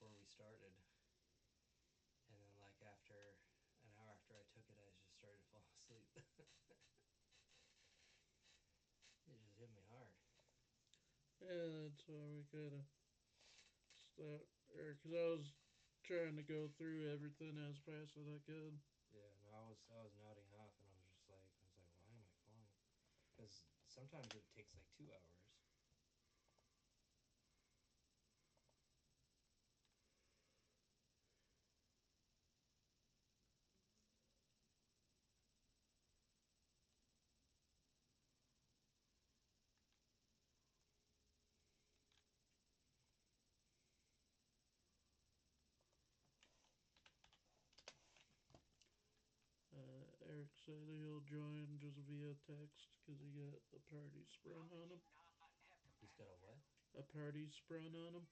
before we started, and then like after an hour after I took it, I just started to fall asleep. It just hit me hard. Yeah, that's why we gotta stop there, because I was trying to go through everything as fast as I could. Yeah, no, I was nodding off, and I was like, why am I falling? Because sometimes it takes like 2 hours. Eric said he'll join just via text because he got a party sprung on him. He's got a what? A party sprung on him.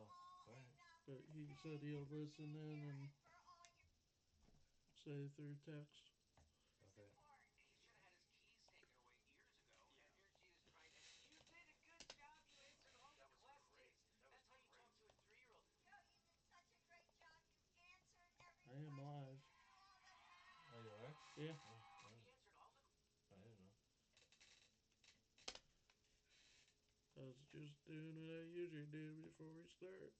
Oh, all right. But he said he'll listen in and say through text. Okay. I am live. Oh, you are? Yeah. Oh, I didn't know. I was just doing what I usually do before we start.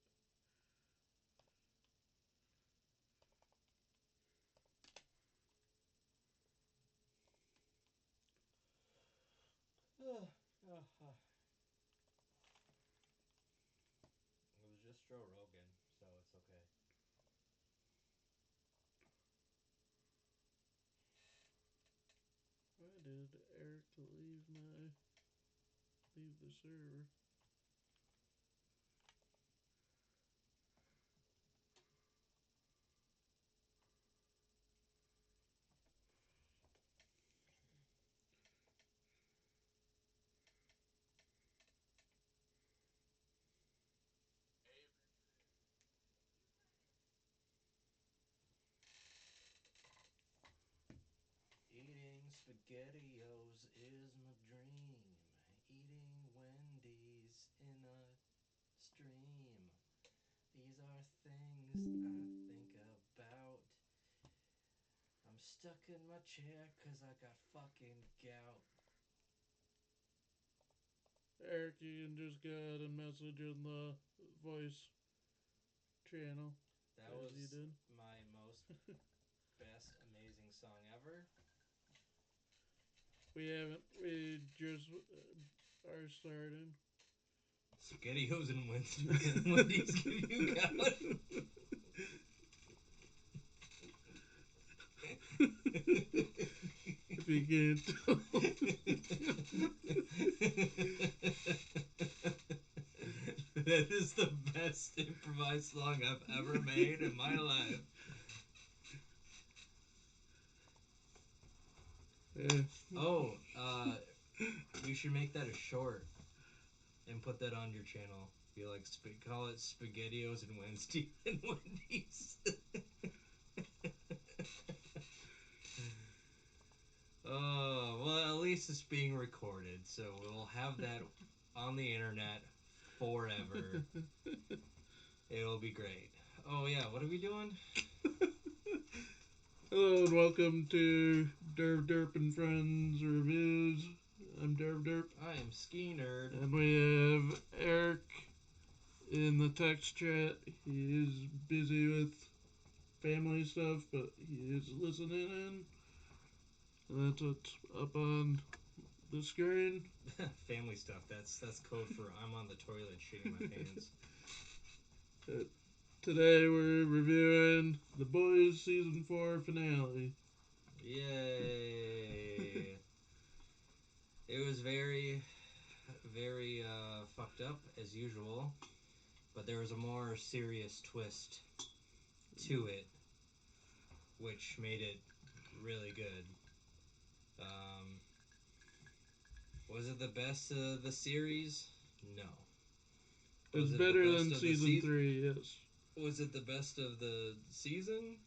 Oh, oh. It was just Joe Rogan, so it's okay. Why did Eric leave the server? Eating SpaghettiOs is my dream. Eating Wendy's in a stream. These are things I think about. I'm stuck in my chair 'cause I got fucking gout. Eric, you can just go ahead and message in the voice channel That as you was did. my most best amazing song ever. We haven't. We just are starting. SpaghettiOs and Wendy's give you gout. If you can't tell. That is the best improvised song I've ever made in my life. Yeah. Oh, we should make that a short and put that on your channel. Be like, call it SpaghettiOs and Wendy's. Oh, well, at least it's being recorded, so we'll have that on the internet forever. It'll be great. Oh, yeah, what are we doing? Hello and welcome to Derv Derp and Friends Reviews. I'm Derv Derp. I am Ski Nerd. And we have Eric in the text chat. He is busy with family stuff, but he is listening in. And that's what's up on the screen. Family stuff. That's code for I'm on the toilet shitting my pants. Today we're reviewing The Boys Season 4 finale. Yay! It was very, very fucked up as usual, but there was a more serious twist to it, which made it really good. Um, was it the best of the series? No. It's Was it the better best than of the Season season? 3, yes. Was it the best of the season?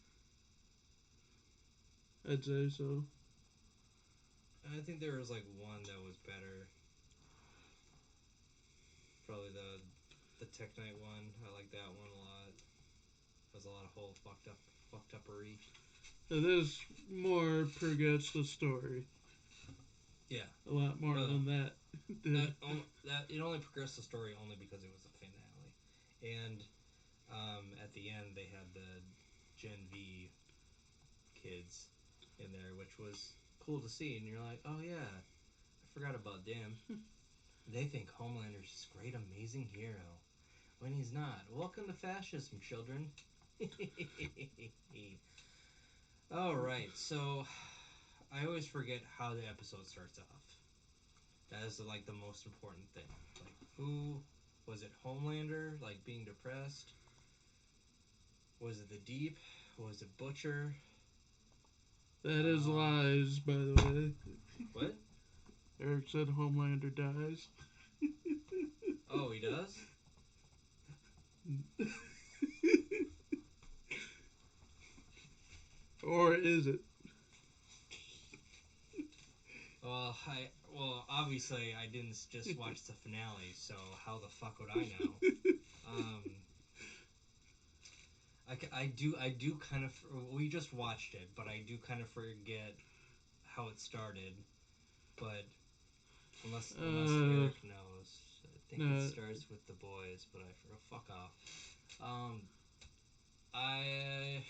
I'd say so. I think there was like one that was better. Probably the Tech Knight one. I like that one a lot. Does a lot of whole fucked uppery. This more progressed the story Yeah. a lot more Well, than that did. that it only progressed the story only because it was a finale, and at the end they had the Gen V kids in there, which was cool to see. And you're like, oh yeah, I forgot about them. They think Homelander's this great, amazing hero when he's not. Welcome to fascism, children. All right, so I always forget how the episode starts off. That is like the most important thing. Like, who was it? Homelander, like being depressed. Was it the Deep? Was it Butcher? That is Um, lies, by the way. what? Eric said Homelander dies. Oh, he does. Or is it? Well, obviously I didn't just watch the finale, so how the fuck would I know? Um, I do kind of. We just watched it, but I do kind of forget how it started. But unless uh, Eric knows, I think it no. starts with the boys. But I forgot. Fuck off. Um, I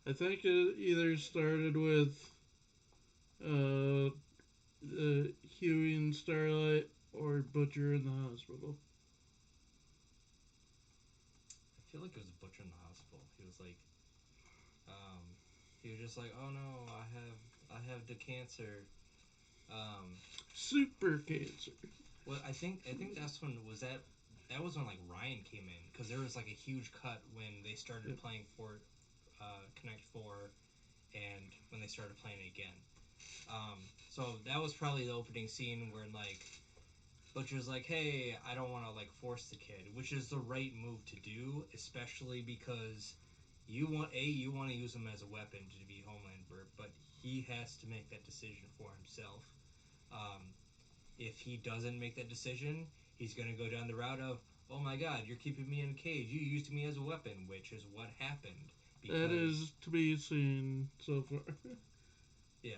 I think it either started with uh, Huey and Starlight or Butcher in the hospital. feel like it was a Butcher in the hospital. He was like, um, he was just like, oh no, I have the cancer. Um, Super cancer. Well, I think that's when was that was when like Ryan came in because there was like a huge cut when they started Yep. playing for Connect Four and when they started playing it again. So that was probably the opening scene where like Butcher's like, hey, I don't want to like force the kid, which is the right move to do, especially because you want to use him as a weapon to be Homelander, but he has to make that decision for himself. Um, if he doesn't make that decision, he's going to go down the route of, oh my god, you're keeping me in a cage. You used me as a weapon, which is what happened. That Because, is to be seen so far. yeah,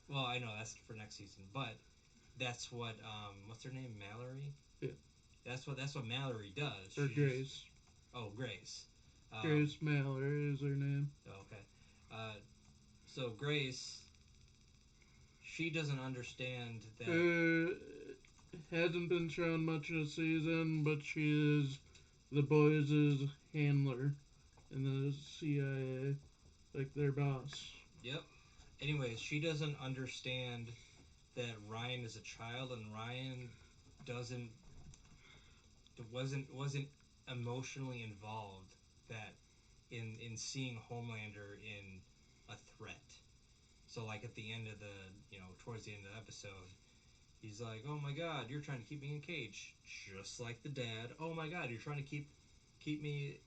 well, I know that's for next season, but that's what, what's her name? Mallory? Yeah. That's what Mallory does. Or She just, Grace. oh, Grace. Grace Mallory is her name. Okay. Uh, so Grace, she doesn't understand that, Uh, hasn't been shown much this season, but she is the boys' handler in the CIA, like their boss. yep. Anyways, she doesn't understand that Ryan is a child and Ryan doesn't wasn't emotionally involved that in seeing Homelander in a threat. So like at the end of the towards the end of the episode, he's like, "Oh my God, you're trying to keep me in a cage, just like the dad. Oh my God, you're trying to keep me.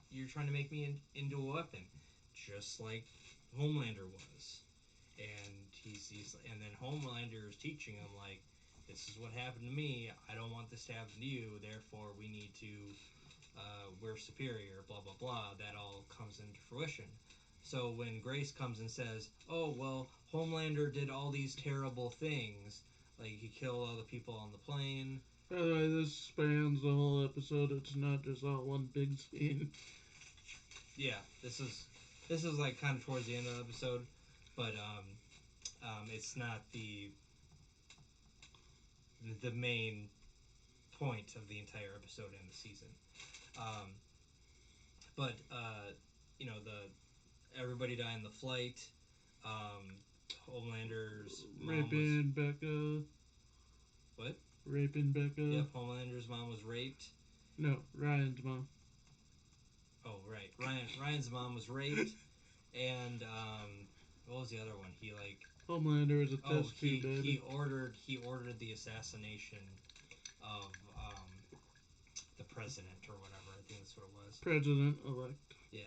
You're trying to make me into a weapon, just like Homelander was." And he's and then Homelander is teaching him like, this is what happened to me. I don't want this to happen to you. Therefore, we need to we're superior. Blah blah blah. That all comes into fruition. So when Grace comes and says, "Oh well, Homelander did all these terrible things, like he killed all the people on the plane." By the way, this spans the whole episode. It's not just all one big scene. Yeah, this is like kind of towards the end of the episode, but it's not the main point of the entire episode and the season. Um, but the everybody died in the flight. Um, Homelander's mom was Raping Becca. what? Raping Becca. Yep, Homelander's mom was raped. No, Ryan's mom. Oh right, Ryan's mom was raped, and what was the other one? He like Homelander was a oh test tube baby. he ordered the assassination of the president or whatever. I think that's what it was. President elect. Yeah.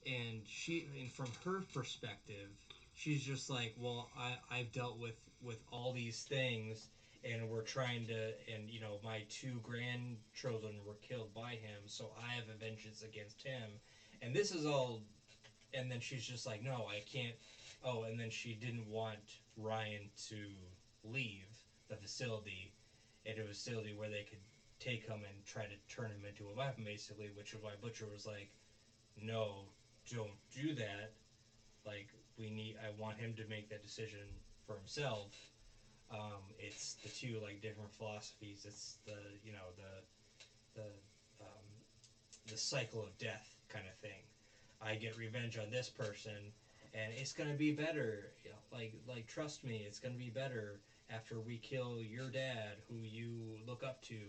And from her perspective, she's just like, well, I've dealt with all these things, and we're trying to, and my two grandchildren were killed by him, so I have a vengeance against him, and this is all. And then she's just like, no, I can't. Oh, and then she didn't want Ryan to leave the facility, at a facility where they could take him and try to turn him into a weapon, basically, which is why Butcher was like, no, don't do that. Like, I want him to make that decision for himself. It's the two, like, different philosophies. It's the, um, the cycle of death kind of thing. I get revenge on this person, and it's gonna be better. Like trust me, it's gonna be better after we kill your dad, who you look up to.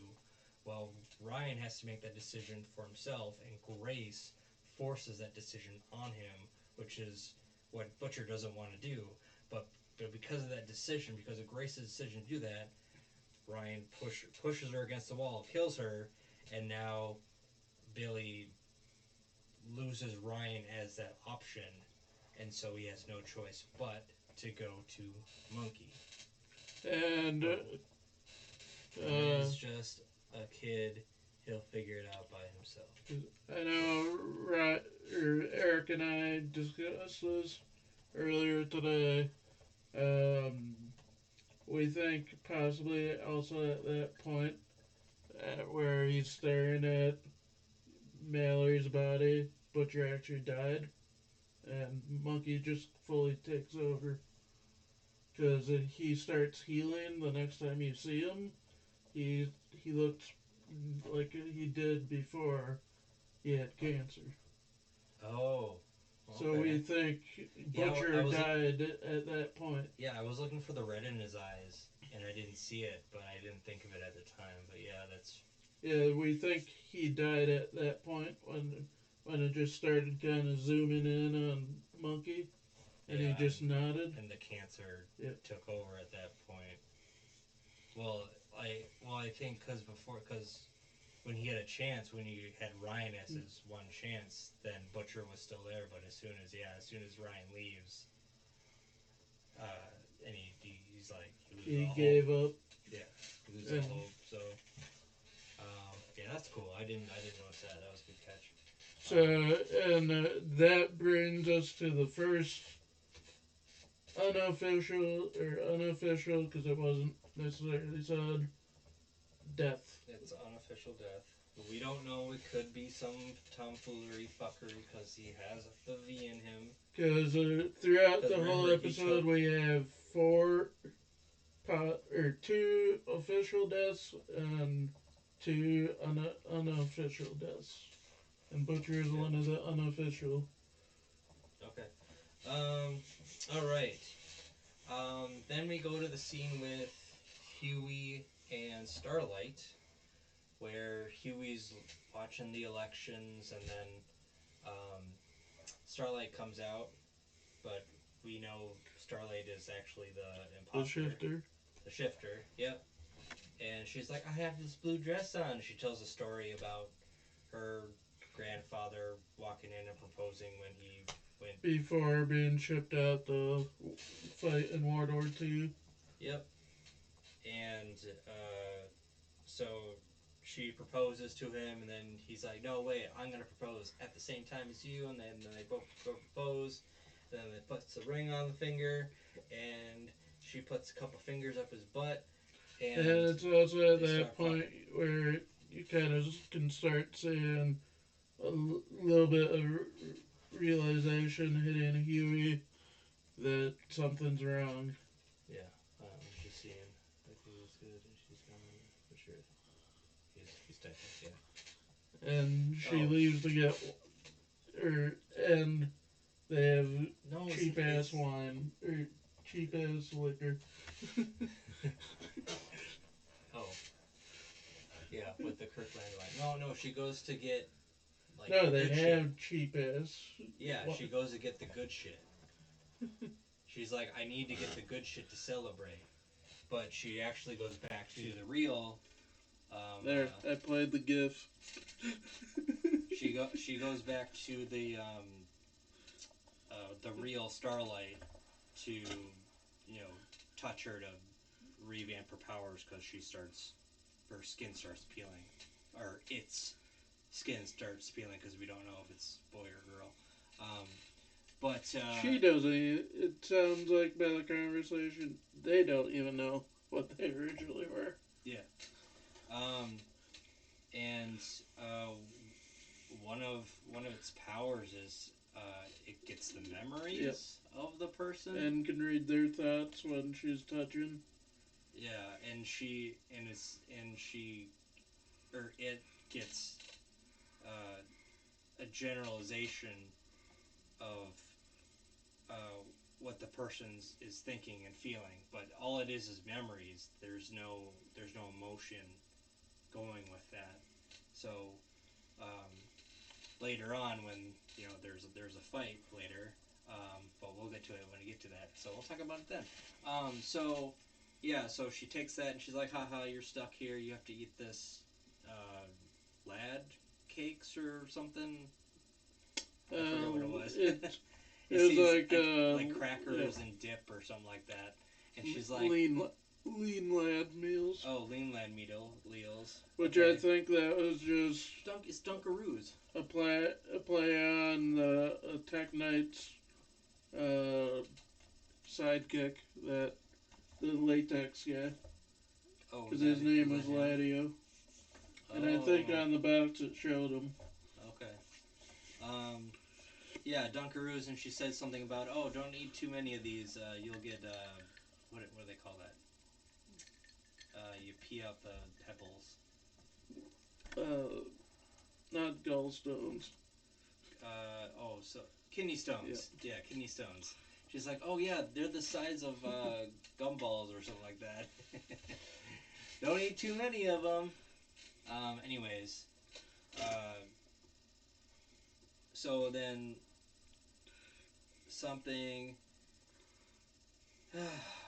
Well, Ryan has to make that decision for himself, and Grace forces that decision on him, which is what Butcher doesn't want to do. But because of that decision, because of Grace's decision to do that, Ryan pushes her against the wall, kills her, and now Billy loses Ryan as that option, and so he has no choice but to go to Monkey. And He's just a kid. He'll figure it out by himself. I know Eric and I discussed this earlier today. Um, we think possibly also at that point where he's staring at Mallory's body, Butcher actually died, and Monkey just fully takes over. Because he starts healing the next time you see him. He looks like he did before he had cancer. Oh. Okay. So we think Butcher died at that point. Yeah, I was looking for the red in his eyes, and I didn't see it, but I didn't think of it at the time. But yeah, that's... Yeah, we think he died at that point when it just started kind of zooming in on Monkey, and he just nodded. And the cancer took over at that point. Well, I think because when he had a chance, when he had Ryan as his one chance, then Butcher was still there. But as soon as Ryan leaves, and he's like, he gave up. Yeah, he loses all hope. So, yeah, that's cool. I didn't notice that. That was a good catch. So, and that brings us to the first unofficial, because it wasn't necessarily said, death. It's unofficial death. We don't know. It could be some tomfoolery fuckery because he has the V in him. Because throughout the whole episode, we have two official deaths and two unofficial deaths. And Butcher is one of the unofficial. Okay. Alright. Then we go to the scene with Huey and Starlight, where Huey's watching the elections, and then Starlight comes out, but we know Starlight is actually the imposter. The shifter. The shifter, yep. And she's like, I have this blue dress on. She tells a story about her grandfather walking in and proposing when he went... Before being shipped out to fight in World War II. Yep. And so she proposes to him, and then he's like, no, wait, I'm going to propose at the same time as you. And then they both propose. Then they puts the ring on the finger, and she puts a couple fingers up his butt. And it's also at that point where you kind of can start seeing a little bit of realization hitting Huey that something's wrong. Yeah, she's seeing if he was good, and she's gone for sure. He's typing, yeah. And she leaves to get, and they have cheap ass wine or cheap ass liquor. Oh, yeah, with the Kirkland wine. No, she goes to get. Like, no, they have shit. Cheap ass. Yeah, she goes to get the good shit. She's like, I need to get the good shit to celebrate. But she actually goes back to the real... there, I played the GIF. She goes back to the real Starlight to, touch her to revamp her powers because her skin starts peeling, or its skin starts peeling because we don't know if it's boy or girl. Um, but She doesn't. It sounds like by the conversation, they don't even know what they originally were. yeah, um, and uh, one of its powers is it gets the Yep. memories of the person. And can read their thoughts when she's touching. Yeah, and it gets uh, a generalization of uh, what the person is thinking and feeling, but all it is memories. There's no emotion going with that. So um, later on, when there's a fight later, but we'll get to it when we get to that. So we'll talk about it then. So yeah, so she takes that and she's like, haha, you're stuck here. You have to eat this lad cakes or something. I forget what it was. It It it was sees like like yeah, crackers and dip or something like that. And she's like, lean lad meals, "Oh, lean lad meals. which I Okay, think that was just it's Dunkaroos." a play on the Tech Knight's uh, sidekick, that the latex guy, Oh, because his name was was that him? Ladio, and I think Oh, on the box it showed him. okay. Um, yeah, Dunkaroos, and she said something about, "Oh, don't eat too many of these. You'll get what do they call that? You pee out the pebbles. Uh, Not gallstones. So kidney Yeah. stones. Yeah, kidney stones." She's like, "Oh yeah, they're the size of gumballs or something like that. Don't eat too many of them." Anyways, uh, so then something.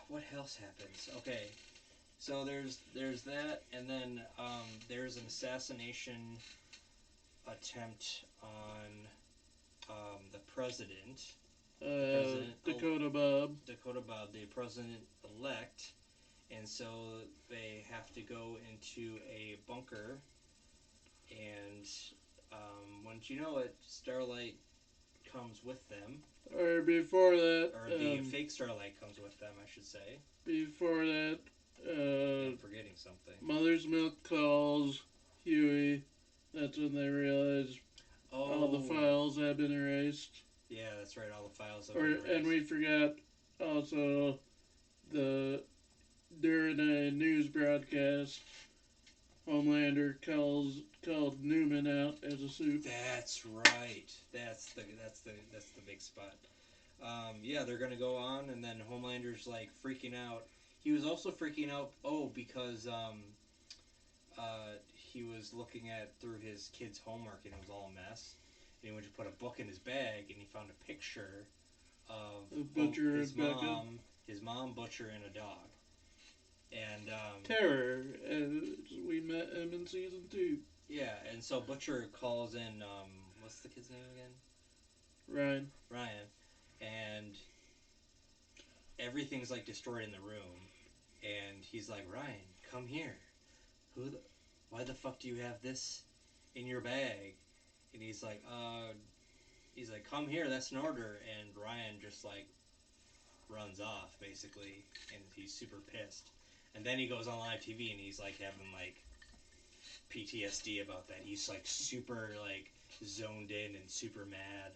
What else happens? Okay, so there's that, and then there's an assassination attempt on the president. The president, Dakota Bob. Dakota Bob, the president elect, and so they have to go into a bunker, and once you know it, Starlight comes with them, Or before that, or the fake Starlight comes with them, I should say. before that, Yeah, I'm forgetting something. Mother's Milk calls Huey. That's when they realize all the Oh, files have been erased. yeah, that's right. All the files have been And erased. we forgot also the during a news broadcast, Homelander called Newman out as a soup. That's right. That's the big spot. Yeah, they're gonna go on, and then Homelander's like freaking out. He was also freaking out. Oh, because he was looking at through his kid's homework, and it was all a mess. And he went to put a book in his bag, and he found a picture of The Butcher his and Becca. mom, Butcher, and a dog. And Terror, as we met him in season 2. yeah, and so Butcher calls in. What's the kid's name again? Ryan. Ryan, and everything's like destroyed in the room. And he's like, Ryan, come here. Who the, why the fuck do you have this in your bag? And he's like, come here, that's an order. And Ryan just like runs off basically, and he's super pissed. And then he goes on live TV and he's like having like PTSD about that. He's like super like zoned in and super mad.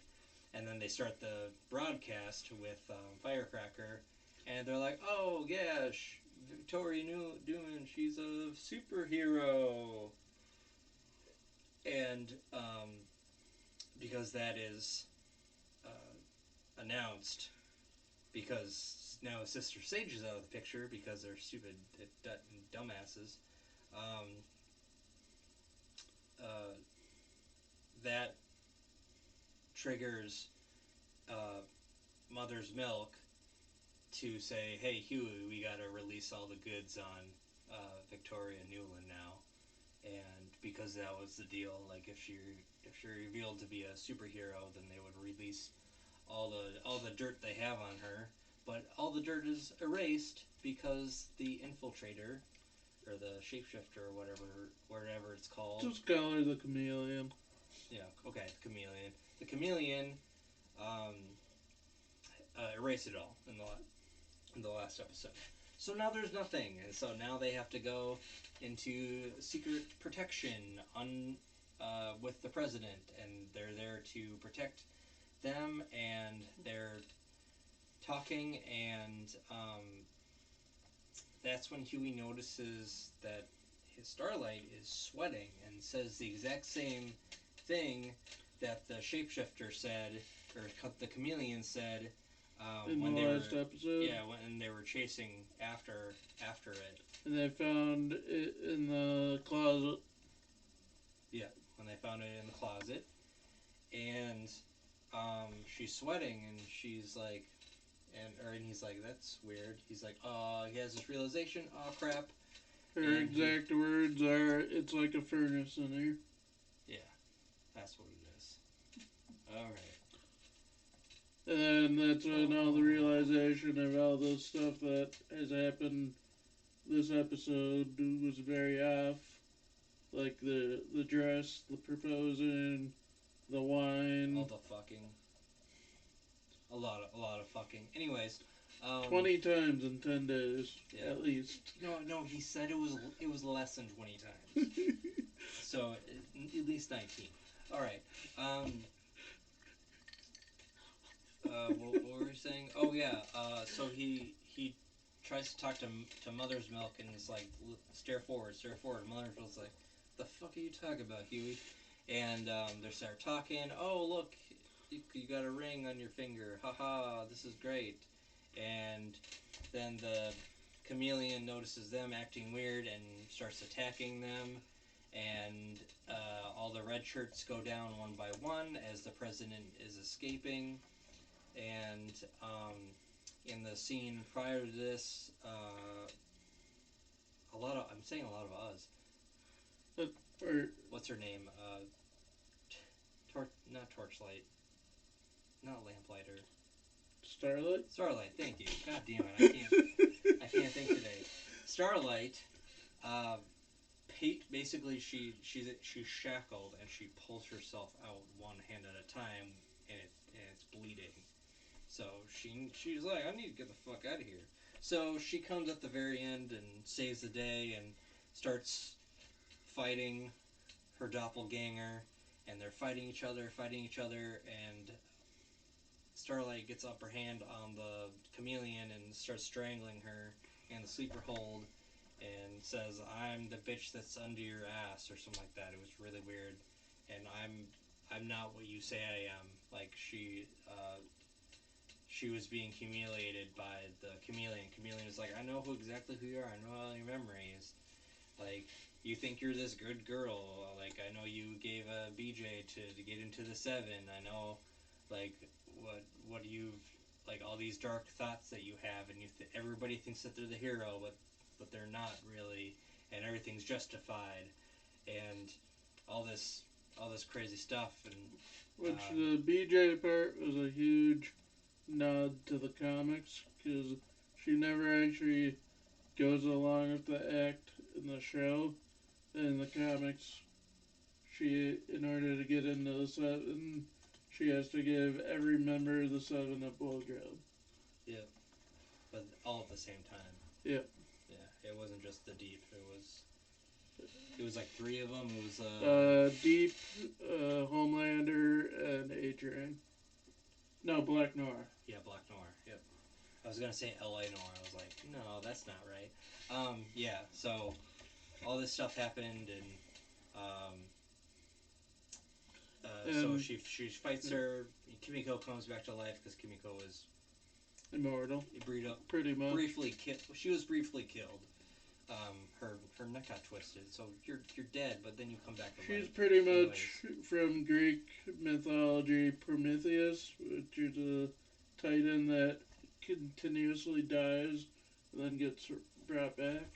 And then they start the broadcast with Firecracker, and they're like, "Oh yeah, Victoria Newman, she's a superhero," and because that is announced, because now Sister Sage is out of the picture because they're stupid dumbasses. Um, uh, that triggers uh, Mother's Milk to say, "Hey Huey, we gotta release all the goods on Victoria Newland now," and because that was the deal, like if she revealed to be a superhero, then they would release all the dirt they have on her. but all the dirt is erased because the infiltrator or the shapeshifter or whatever it's called. Just call her the chameleon. Yeah, okay, the chameleon. The chameleon um, erased it all in the last episode. So now there's nothing, and so now they have to go into secret protection with the president, and they're there to protect them, and they're talking, and that's when Huey notices that his Starlight is sweating and says the exact same thing that the shapeshifter said, or the chameleon said, In when the they last were, episode. yeah, when they were chasing after it. And they found it in the closet. Yeah, when they found it in the closet, and she's sweating, and she's like, and he's like, that's weird. He's like, he has this realization. Oh crap! Her And exact words are, "It's like a furnace in here." yeah, that's what it is. All right. And that's when all the realization of all the stuff that has happened this episode was very off. Like the dress, the proposing, the wine. All the fucking. A lot of fucking. Anyways, 20 times in 10 days, yeah. at least. No. He said it was less than 20 times. So at least 19. All right. What were we saying? Oh yeah. So he tries to talk to Mother's Milk and is like, stare forward, stare forward. Mother's Milk's like, the fuck are you talking about, Huey? And they start talking. Oh look, you got a ring on your finger. Haha, this is great. And then the chameleon notices them acting weird and starts attacking them. And all the red shirts go down one by one as the president is escaping. And in the scene prior to this, I'm saying a lot of Oz. Or What's her name? Not Torchlight, not Lamplighter. Starlight? Starlight. Thank you. God damn it, I can't think today. Starlight. Uh, basically, she's shackled and she pulls herself out one hand at a time, and it's bleeding. So she's like, I need to get the fuck out of here. So she comes at the very end and saves the day and starts fighting her doppelganger, and they're fighting each other, and Starlight gets upper hand on the chameleon and starts strangling her in the sleeper hold, and says, "I'm the bitch that's under your ass," or something like that. It was really weird, and I'm not what you say I am. Like she was being humiliated by the chameleon. Chameleon is like, I know exactly who you are. I know all your memories. Like, you think you're this good girl. Like, I know you gave a BJ to get into the 7. I know, like, what you've, like, all these dark thoughts that you have, and everybody thinks that they're the hero, but they're not really, and everything's justified, and all this crazy stuff, and Which the BJ part was a huge nod to the comics because she never actually goes along with the act in the show. In the comics, she, in order to get into the 7, she has to give every member of the 7 a blowjob. yeah, but all at the same time. Yep. Yeah, it wasn't just the Deep. It was like 3 of them. It was Deep, Homelander, and A-Train. No, Black Noir. yeah, Black Noir. Yep. I was gonna say L.A. Noir. I was like, no, that's not right. Yeah. So all this stuff happened, and um, so she fights her. Kimiko comes back to life because Kimiko was Immortal. Pretty much. Briefly killed. She was briefly killed. Her neck got twisted, so you're dead, but then you come back to life. She's pretty much from Greek mythology Prometheus, which is a titan that continuously dies and then gets brought back.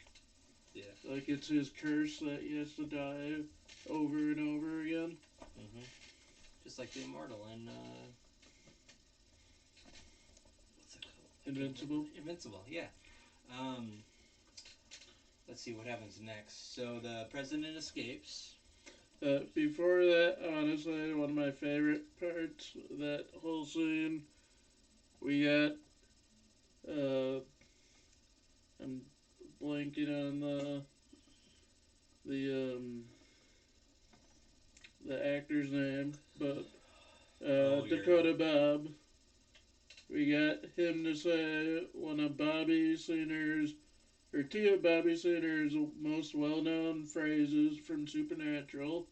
Yeah. Like it's his curse that he has to die over and over again. Mm-hmm. Just like the Immortal in what's it called? Invincible. Invincible, yeah. Um, let's see what happens next. So the president escapes. Before that, honestly, one of my favorite parts of that whole scene, we got, I'm blanking on the, the actor's name, but, Oh, you're Dakota Bob. We got him to say one of Bobby Siner's, or two of Bobby Siner's most well-known phrases from Supernatural.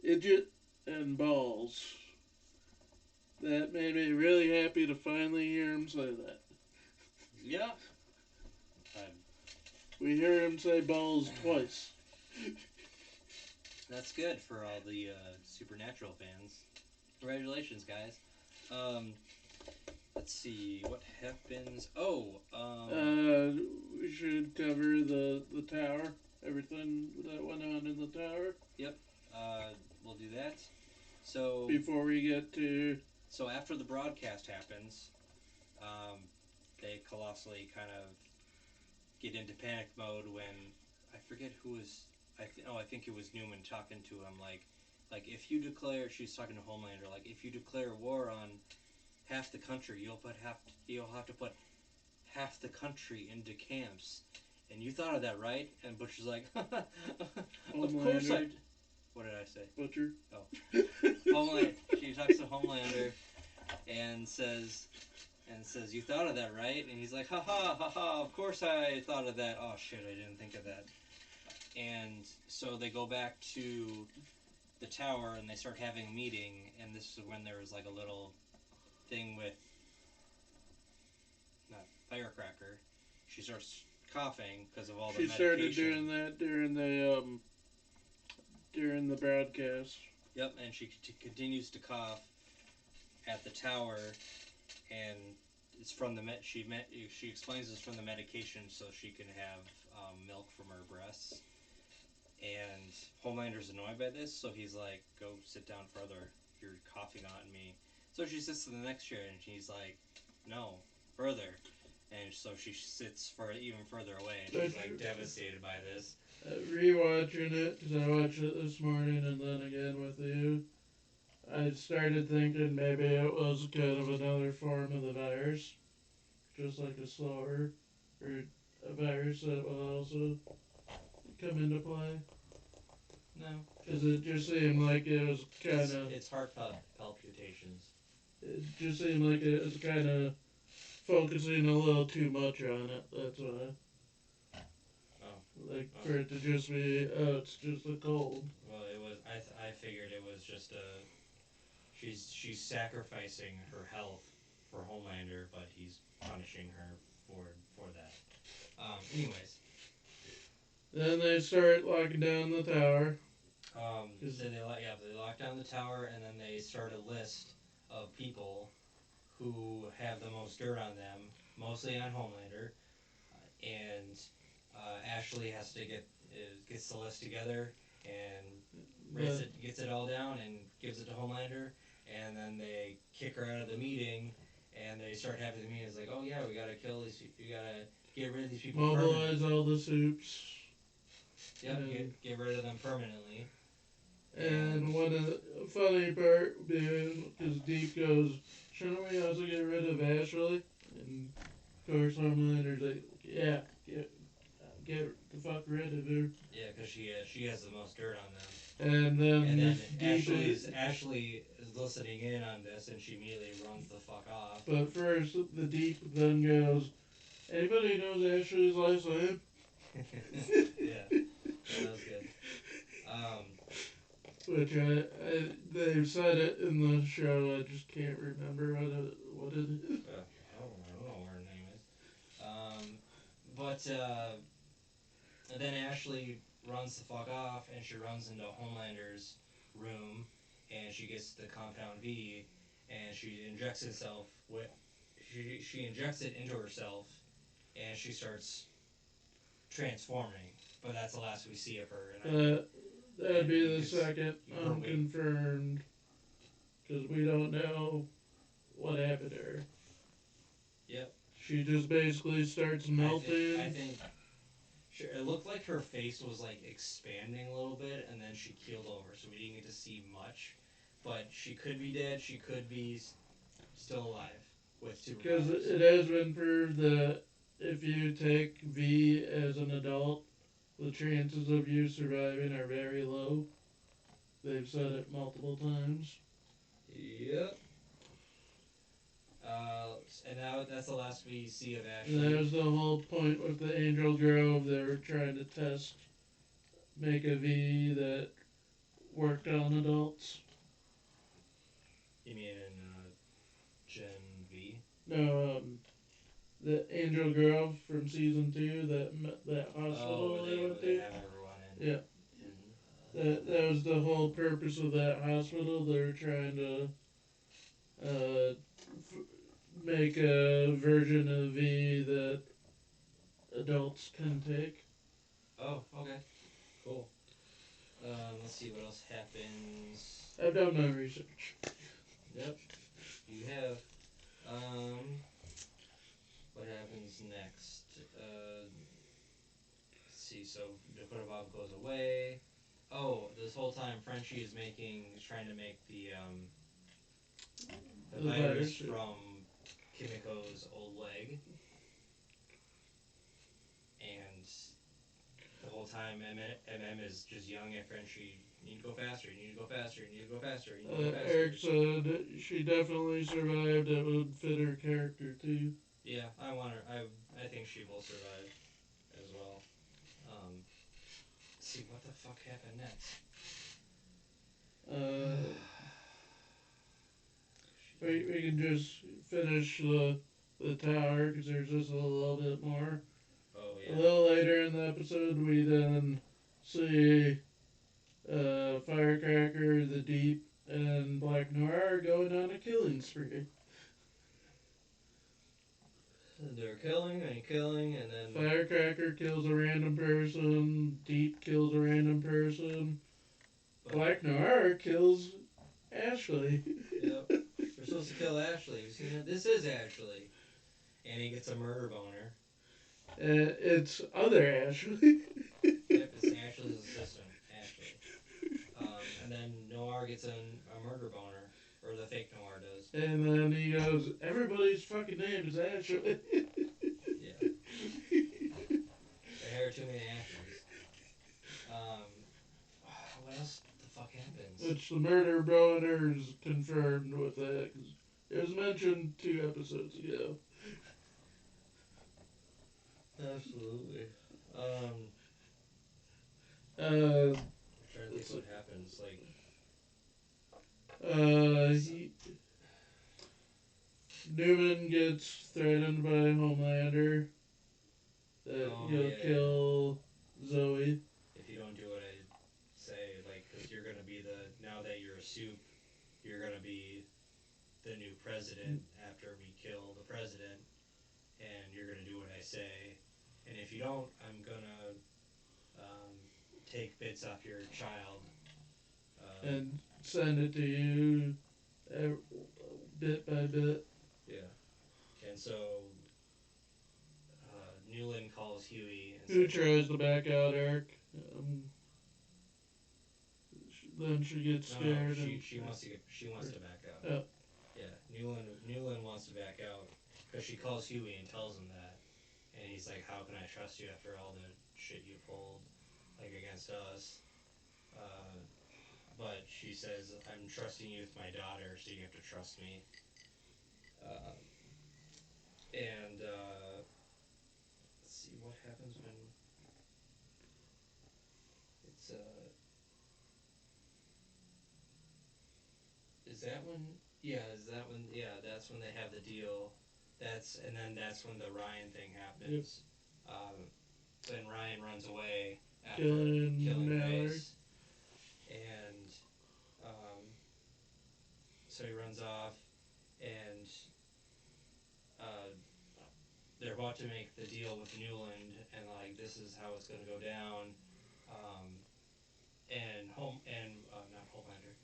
Idjit and balls. That made me really happy to finally hear him say that. yeah. I'm We hear him say balls twice. That's good for all the Supernatural fans. Congratulations, guys. Um, let's see what happens. Oh, Uh, we should cover the tower. Everything that went on in the tower yep. Uh, we'll do that. So, before we get to. so after the broadcast happens, um, they colossally kind of get into panic mode when I forget who was. I think it was Newman talking to him like if you declare, she's talking to Homelander, like if you declare war on half the country, you'll have to put half the country into camps. And you thought of that, right? And Butcher's like, of course Homelander. What did I say? Butcher. Oh, Homelander. She talks to Homelander and says, you thought of that, right? And he's like, ha ha ha ha. Of course I thought of that. Oh shit, I didn't think of that. And so they go back to the tower and they start having a meeting. And this is when there was like a little thing with not Firecracker. She starts coughing because of all the She medication. started doing that during the broadcast. Yep, and she continues to cough at the tower, and it's from the she explains it's from the medication so she can have milk from her breasts. And Homelander's annoyed by this, so he's like, "Go sit down further. You're coughing on me." So she sits in the next chair, and she's like, "No, further." And so she sits for even further away, and she's like devastated by this. Rewatching it, because I watched it this morning and then again with you, I started thinking maybe it was kind of another form of the virus, just like a slower, or a virus that will also come into play. No, Because it just seemed like it was kind of. It's heart palpitations. It just seemed like it was kind of focusing a little too much on it. That's why. Like for it to just be, oh, it's just a cold. Well, it was. I figured it was just a. She's sacrificing her health for Homelander, but he's punishing her for that. Anyways. Then they start locking down the tower. So they lock down the tower, and then they start a list of people who have the most dirt on them, mostly on Homelander, and Ashley has to gets the list together and gets it all down and gives it to Homelander, and then they kick her out of the meeting, and they start having the meeting. It's like, oh yeah, we gotta kill these. You gotta get rid of these people. Mobilize all the soups. Yep, get rid of them permanently. And one of the funny part being, because Deep goes, shouldn't we also get rid of Ashley? And of course Homelander's like, yeah, get the fuck rid of her. Yeah, because she has the most dirt on them. And then Ashley is listening in on this, and she immediately runs the fuck off. But first, the Deep then goes, anybody knows Ashley's last name? Yeah, that was good. Which they've said it in the show, I just can't remember what it is. I don't know what her name is. But then Ashley runs the fuck off, and she runs into Homelander's room, and she gets the Compound V, and she injects herself with. She injects it into herself, and she starts transforming. But that's the last we see of her. And that'd be the second unconfirmed, because we don't know what happened to her. She just basically starts melting. I think sure, it looked like her face was like expanding a little bit, and then she keeled over, so we didn't get to see much. But she could be dead. She could be still alive with Because superpowers. it has been proved that if you take V as an adult, the chances of you surviving are very low. They've said it multiple times. Yep. And now that's the last we see of And Ashley. that was the whole point with the Angel Grove. They were trying to test, make a V that worked on adults. You mean in Gen V? No, the Angel Grove from season 2, that Oh, hospital they went where they to. have everyone in. Yeah, that was the whole purpose of that hospital. They were trying to make a version of V that adults can take. Oh, okay, cool. Let's see what else happens. I've done my research. Yep, you have. Um, what happens next? Let's see. So Dakota Bob goes away. Oh, this whole time Frenchie is trying to make the The virus virus. from Kimiko's old leg, and the whole time MM is just yelling at Frenchie, "You need to go faster. You need to go faster. You need to go faster. You need to go faster." Eric said she definitely survived. It would fit her character too. Yeah, I want her. I think she will survive as well. Let's see what the fuck happened next. We can just finish the tower because there's just a little bit more. Oh A yeah. little later in the episode, we then see Firecracker, the Deep, and Black Noir going on a killing spree. They're killing, and then Firecracker kills a random person, Deep kills a random person, Black Noir kills Ashley. Yep. We're supposed to kill Ashley. We've seen it. This is Ashley, and he gets a murder boner. It's other Ashley. Yep, it's Ashley's assistant, Ashley. And then Noir gets a murder boner, or the fake Noir does. And then he goes, everybody's fucking name is Ashley. Yeah. There are too many Ashleys. What else the fuck happens? Which the murder boner is confirmed with that. 'Cause it was mentioned 2 episodes ago. Absolutely. Uh, I'm trying to think what happens. Like, Newman gets threatened by Homelander that he'll kill Zoe. if you don't do what I say, like, because you're gonna be now that you're a soup, you're gonna be the new president after we kill the president, and you're gonna do what I say, and if you don't, I'm gonna take bits off your child. And send it to you bit by bit. Yeah. And so Newland calls Huey and Who tries to back out Eric. Then she gets scared. No, she wants to back out. Oh. Yeah, Newland wants to back out because she calls Huey and tells him that, and he's like, "How can I trust you after all the shit you pulled, like against us?" But she says, "I'm trusting you with my daughter, so you have to trust me." And let's see what happens when it's is that when yeah is that when yeah that's when they have the deal. That's when the Ryan thing happens. Yep. Then Ryan runs away after killing Grace, and so he runs off, and they're about to make the deal with Newland, and like this is how it's going to go down. And not Homelander,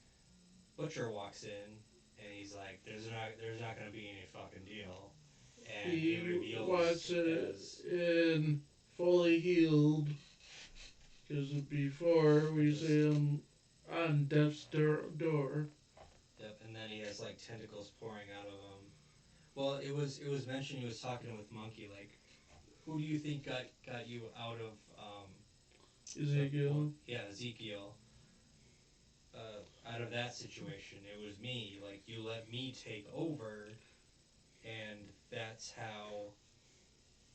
Butcher walks in, and he's like, "There's not going to be any fucking deal." and it He wants reveals it as in fully healed. Because before we just see him on death's door. yep, and then he has like tentacles pouring out of him. Well, it was mentioned he was talking with Monkey like, who do you think got you out of Ezekiel. yeah, Ezekiel, out of that situation? It was me. Like, you let me take over, and that's how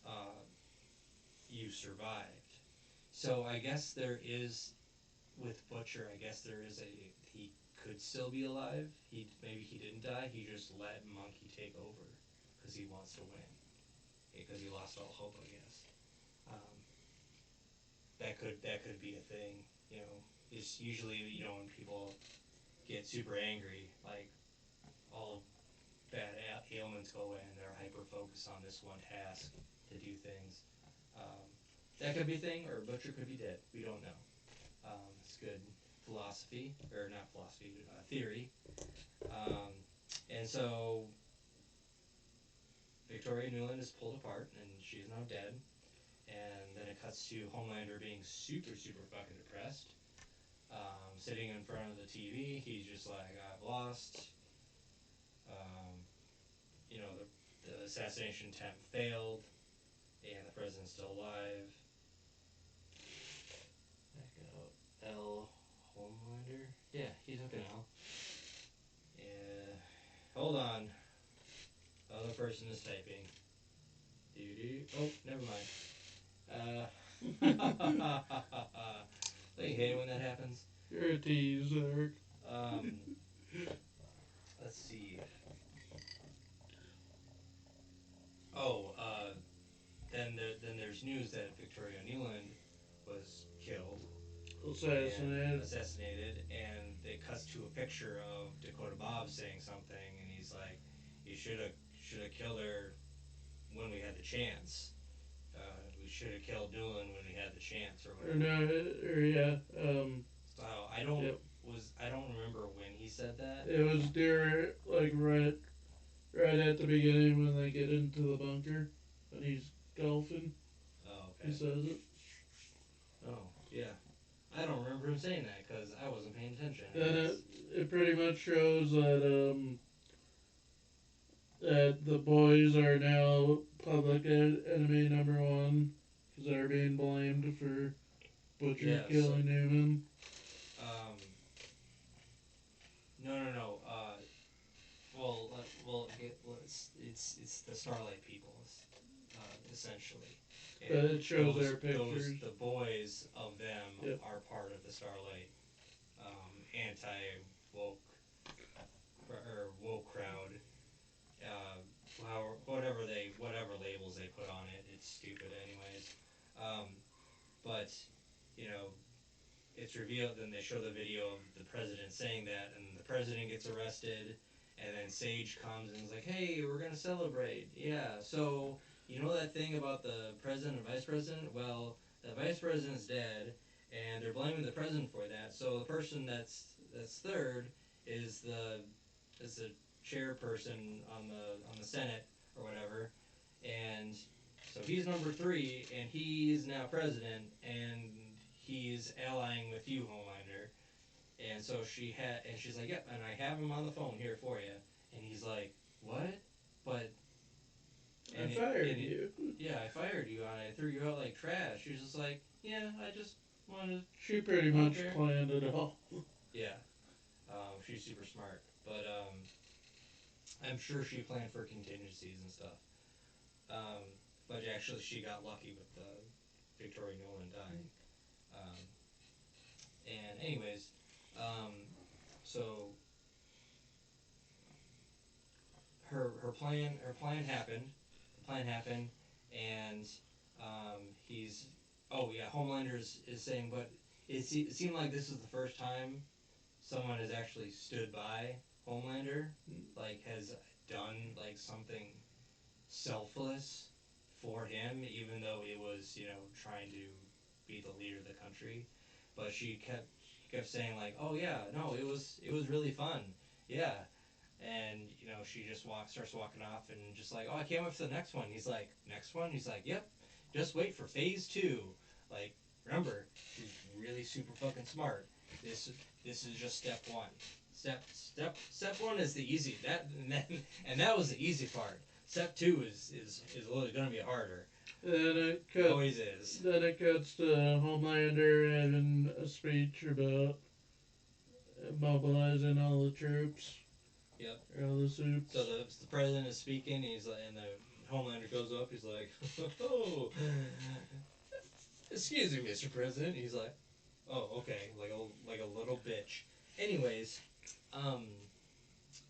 uh, you survived. So I guess there is with Butcher. I guess there is a he could still be alive. Maybe he didn't die. He just let Monkey take over because he wants to win. Because he lost all hope, I guess. Um, that could be a thing. You know, it's usually, when people get super angry, like, all bad ailments go away and they're hyper focused on this one task to do things. Um, that could be a thing, or Butcher could be dead. We don't know. It's good philosophy, or not philosophy, theory. Um, and so Victoria Newland is pulled apart, and she is now dead. And then it cuts to Homelander being super, super fucking depressed. Sitting in front of the TV, he's just like, I've lost. Um, the assassination attempt failed, and the president's still alive. Back out. L. Homelander? Yeah, he took an L. Yeah. Hold on. The other person is typing. Doo-doo. Oh, never mind. Don't you hate it when that happens? You're a tease, Eric. Um, let's see. Oh, then there's news that Victoria Newland was killed and Assassinated. assassinated, and it cuts to a picture of Dakota Bob saying something, and he's like, "You should have killed her when we had the chance. We should have killed Newland when we had the chance, or Or whatever." no, or yeah. So I don't Yep. I don't remember when he said that. It was dear, like right at the beginning when they get into the bunker and he's golfing. Oh, He okay. says it. Oh, yeah. I don't remember him saying that because I wasn't paying attention, I And guess. it pretty much shows that the boys are now public enemy number one because they're being blamed for Butcher Yeah, so, killing Newman. um, no, no, no. It's the Starlight people, essentially, But and it shows their those pictures. the boys of them Yep. are part of the Starlight, anti woke or woke crowd. Whatever labels they put on it, it's stupid, anyways. Um, but you know, it's revealed. Then they show the video of the president saying that, and the president gets arrested, and then Sage comes and is like, "Hey, we're gonna celebrate." Yeah. So you know that thing about the president and vice president? Well, the vice president's dead, and they're blaming the president for that. So the person that's third is the chairperson on the Senate or whatever, and so he's number three, and he is now president, and he's allying with you, Homelander. And so she's like, "Yep," and I have him on the phone here for you. And he's like, "What?" But I fired and it you. yeah, I fired you, and I threw you out like trash. She's just like, "Yeah, I just wanted She pretty I don't much care." planned it all. Yeah, she's super smart, but I'm sure she planned for contingencies and stuff. Um, but actually, she got lucky with Victoria Nolan dying. Um, and anyways, um, so her plan happened. The plan happened, and he's oh yeah, Homelander is saying, but it seemed like this is the first time someone has actually stood by Homelander, like has done like something selfless for him, even though it was trying to be the leader of the country. But she kept saying like, oh yeah, no, it was really fun, yeah. And she just starts walking off, and just like, oh, I can't wait for the next one. He's like, next one? He's like, yep, just wait for phase 2. Like, remember, she's really super fucking smart. This is just step 1. Step 1 is the easy, that was the easy part. Step 2 is literally gonna be harder. Always is. Then it cuts to Homelander having a speech about mobilizing all the troops. Yep. All the soups. So the president is speaking, and the Homelander goes up. He's like, "Oh, excuse me, Mr. President." He's like, "Oh, okay," like a little bitch. Anyways, um,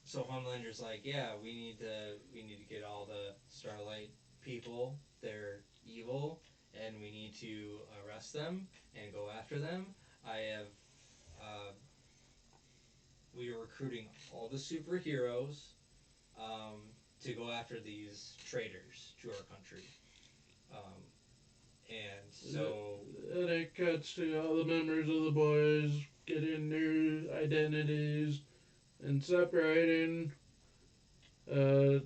so Homelander's like, "Yeah, we need to get all the Starlight people. They're evil, and we need to arrest them and go after them. I have uh, we are recruiting all the superheroes to go after these traitors to our country." And so... And it cuts to all the members of the boys getting new identities and separating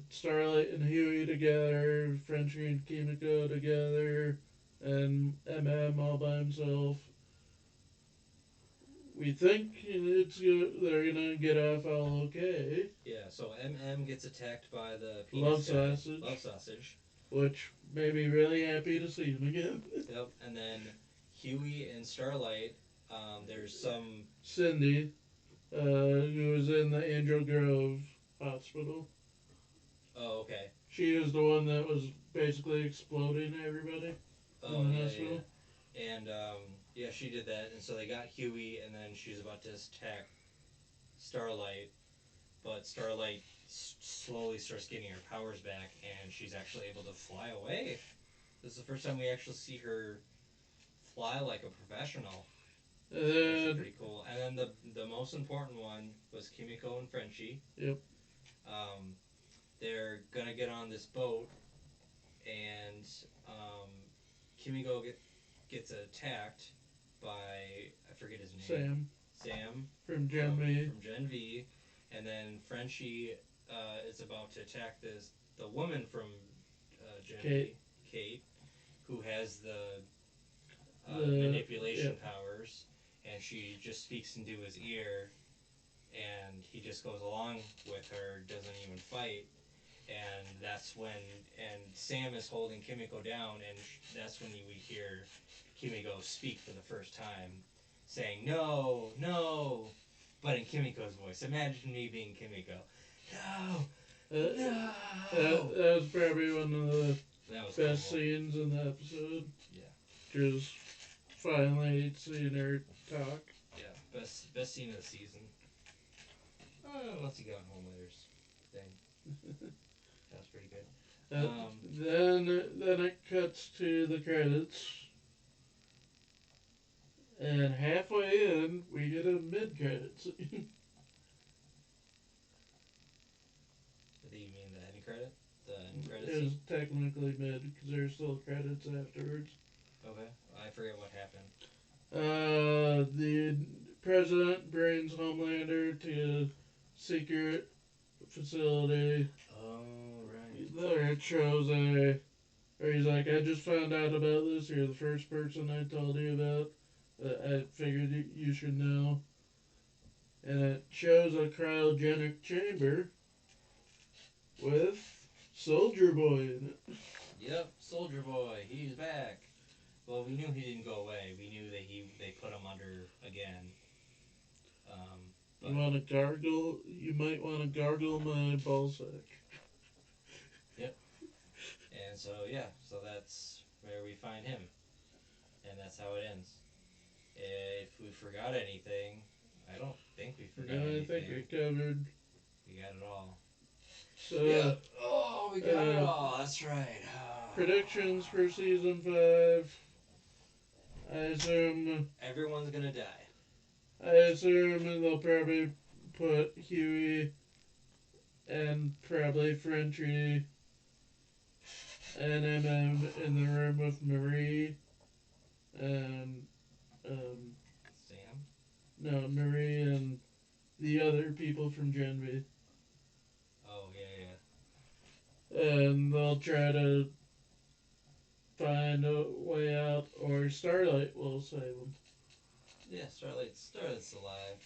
Starlight and Huey together, Frenchie and Kimiko together, and MM all by himself. We think they're gonna get off all okay. Yeah, so MM gets attacked by the penis Love Sausage. Which made me really happy to see him again. Yep, and then Huey and Starlight, there's some... Cindy, who was in the Angel Grove hospital. Oh, okay. She was the one that was basically exploding everybody in the hospital. Yeah. And, yeah, she did that, and so they got Huey, and then she's about to attack Starlight, but Starlight slowly starts getting her powers back, and she's actually able to fly away. This is the first time we actually see her fly like a professional. Which is pretty cool. And then the most important one was Kimiko and Frenchie. Yep. They're gonna get on this boat, and Kimiko gets attacked by, I forget his name. Sam. From Gen V. From Gen V. And then Frenchie is about to attack the woman from Gen V, Kate, who has the manipulation powers, and she just speaks into his ear, and he just goes along with her, doesn't even fight. And that's when, and Sam is holding Kimiko down, and that's when we hear Kimiko speak for the first time, saying, "No, no," but in Kimiko's voice. Imagine me being Kimiko. "No, no." That was probably one of the best cool. scenes in the episode. Yeah. Just finally seeing her talk. Yeah, best scene of the season. Once you got on Homelander's thing. That was pretty good. Then it cuts to the credits. And halfway in, we get a mid-credits. Do you mean the end credit? The end credits? It was technically mid, because there's still credits afterwards. Okay. I forget what happened. The president brings Homelander to a secret facility. Oh, right. There it shows or he's like, I just found out about this. You're the first person I told you about. I figured you should know. And it shows a cryogenic chamber with Soldier Boy in it. Yep, Soldier Boy, he's back. Well, we knew he didn't go away. We knew that they put him under again. You want to gargle? You might want to gargle my ballsack. Yep. And so that's where we find him, and that's how it ends. If we forgot anything, I don't think we forgot anything. I think we covered. We got it all. So, yeah. Oh, we got it all. That's right. Predictions for season 5. I assume everyone's gonna die. I assume they'll probably put Huey and probably Frenchie and MM in the room with Marie and Sam? No, Marie and the other people from Gen V. and they'll try to find a way out, or Starlight will save them. Yeah, Starlight's alive.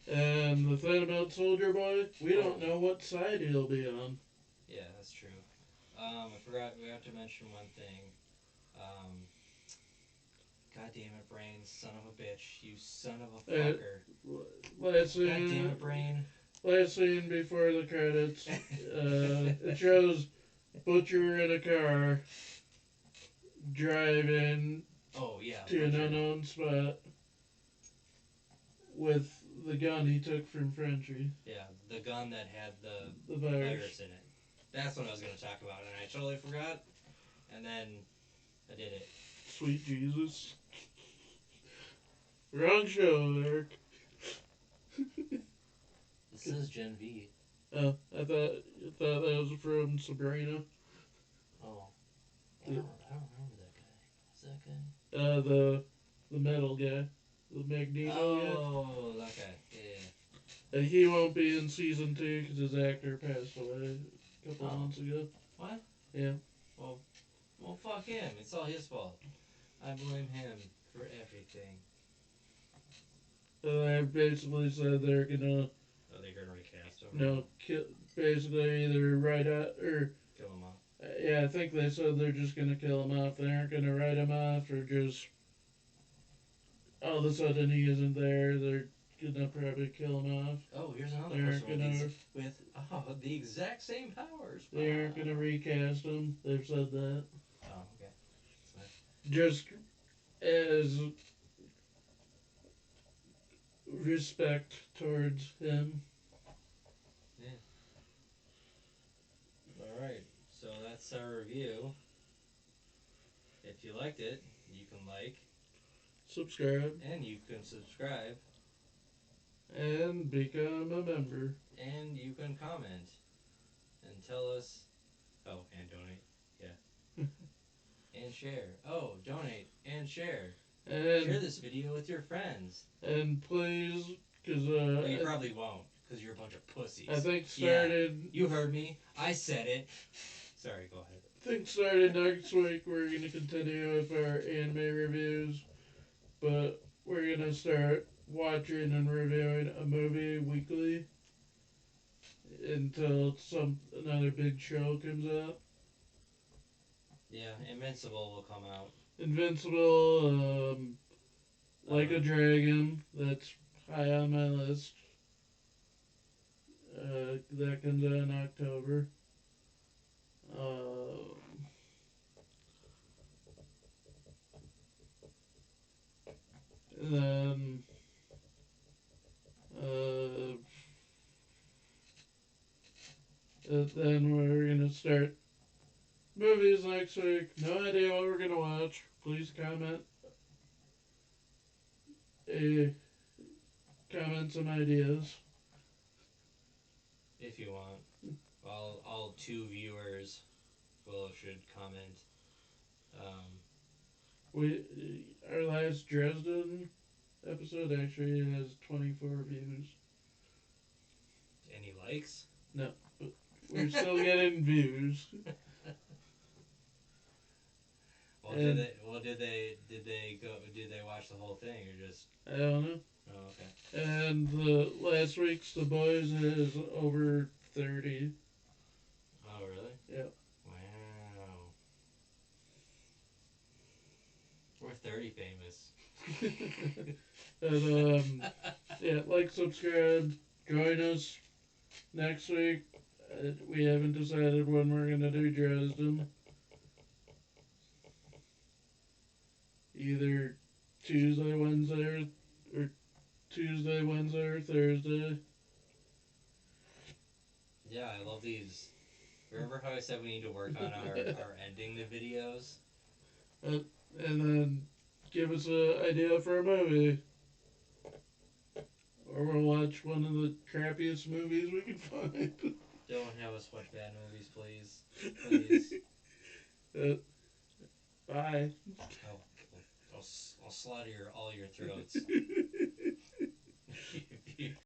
And the thing about Soldier Boy, we don't know what side he'll be on. Yeah, that's true. I forgot. We have to mention one thing. Um, God damn it, Brain, son of a bitch, you son of a fucker. Last God damn scene, it, Brain. last scene before the credits, it shows Butcher in a car driving Oh yeah, to an unknown spot with the gun he took from Frenchie. Yeah, the gun that had the virus. virus in it. That's what I was going to talk about, and I totally forgot. And then I did it. Sweet Jesus. Wrong show, Eric. This is Gen V. Oh, I thought that was from Sabrina. Oh, I don't remember that guy. Who's that guy? The metal guy, the Magneto guy. Oh, that guy. Yeah. He won't be in season 2 because his actor passed away a couple months ago. What? Yeah. Well, fuck him. It's all his fault. I blame him for everything. I basically said they're gonna. Oh, they're gonna recast him. No, basically either write out or kill him off. Yeah, I think they said they're just gonna kill him off. They aren't gonna write him off or just all of a sudden he isn't there. They're gonna probably kill him off. Oh, here's another They person gonna, with the exact same powers. They aren't gonna recast him. They've said that. Oh, okay. Just as respect towards him. Yeah. Alright, so that's our review. If you liked it, you can like, subscribe, and you can subscribe, and become a member, and you can comment and tell us. Oh, and donate. Yeah. And share. Oh, donate and share. And share this video with your friends. And please, because you probably won't, because you're a bunch of pussies. I think you heard me. I said it. Sorry, go ahead. I think starting next week we're going to continue with our anime reviews, but we're going to start watching and reviewing a movie weekly until another big show comes out. Yeah, Invincible will come out. Invincible, Like a Dragon, that's high on my list. That comes out in October. Then we're gonna start movies next week. No idea what we're gonna watch. Please comment. Comment some ideas. If you want. All 2 viewers should comment. Our last Dresden episode actually has 24 views. Any likes? No, but we're still getting views. Did they watch the whole thing or just? I don't know. Oh, okay. And the last week's The Boys is over 30. Oh, really? Yep. Wow. We're 30 famous. And yeah, like, subscribe, join us next week. We haven't decided when we're gonna do Dresden. Either Tuesday, Wednesday, or Thursday. Yeah, I love these. Remember how I said we need to work on our ending the videos? And then give us an idea for a movie. Or we'll watch one of the crappiest movies we can find. Don't have us watch bad movies, please. Please. Bye. I'll slaughter all your throats.